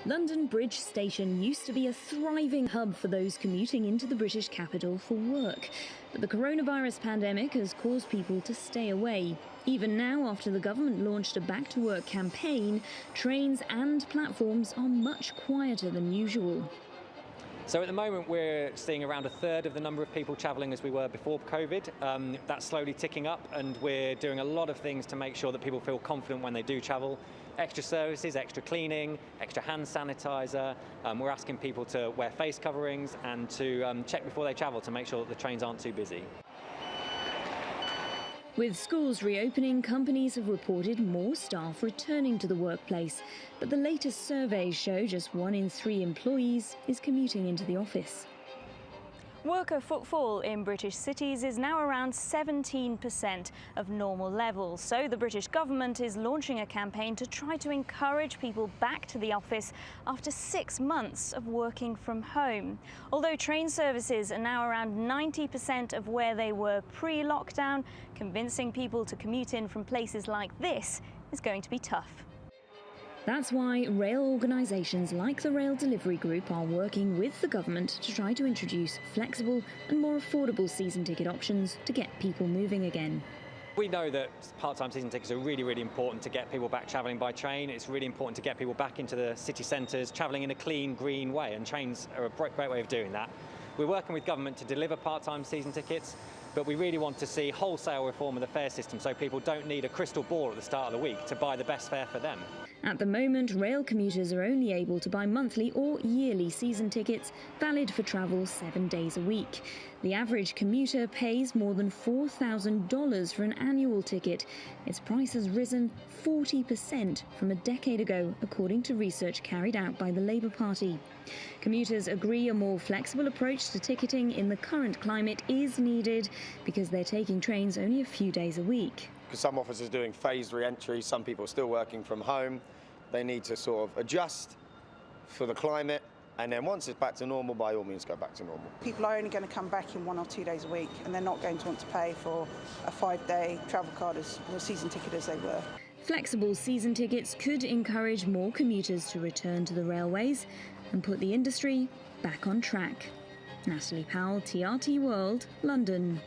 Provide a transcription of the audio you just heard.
London Bridge Station used to be a thriving hub for those commuting into the British capital for work. But the coronavirus pandemic has caused people to stay away. Even now, after the government launched a back-to-work campaign, trains and platforms are much quieter than usual. So at the moment we're seeing around a third of the number of people travelling as we were before COVID. That's slowly ticking up, and we're doing a lot of things to make sure that people feel confident when they do travel. Extra services, extra cleaning, extra hand sanitizer. We're asking people to wear face coverings and to check before they travel to make sure that the trains aren't too busy. With schools reopening, companies have reported more staff returning to the workplace. But the latest surveys show just 1 in 3 employees is commuting into the office. Worker footfall in British cities is now around 17% of normal levels. So the British government is launching a campaign to try to encourage people back to the office after 6 months of working from home. Although train services are now around 90% of where they were pre-lockdown, convincing people to commute in from places like this is going to be tough. That's why rail organisations like the Rail Delivery Group are working with the government to try to introduce flexible and more affordable season ticket options to get people moving again. We know that part-time season tickets are really, really important to get people back travelling by train. It's really important to get people back into the city centres, travelling in a clean, green way, and trains are a great way of doing that. We're working with government to deliver part-time season tickets, but we really want to see wholesale reform of the fare system so people don't need a crystal ball at the start of the week to buy the best fare for them. At the moment, rail commuters are only able to buy monthly or yearly season tickets valid for travel 7 days a week. The average commuter pays more than $4,000 for an annual ticket. Its price has risen 40% from a decade ago, according to research carried out by the Labour Party. Commuters agree a more flexible approach to ticketing in the current climate is needed because they're taking trains only a few days a week. Some officers are doing phased re-entry, some people are still working from home. They need to sort of adjust for the climate, and then once it's back to normal, by all means go back to normal. People are only going to come back in 1 or 2 days a week, and they're not going to want to pay for a 5-day travel card or season ticket as they were. Flexible season tickets could encourage more commuters to return to the railways and put the industry back on track. Natalie Powell, TRT World, London.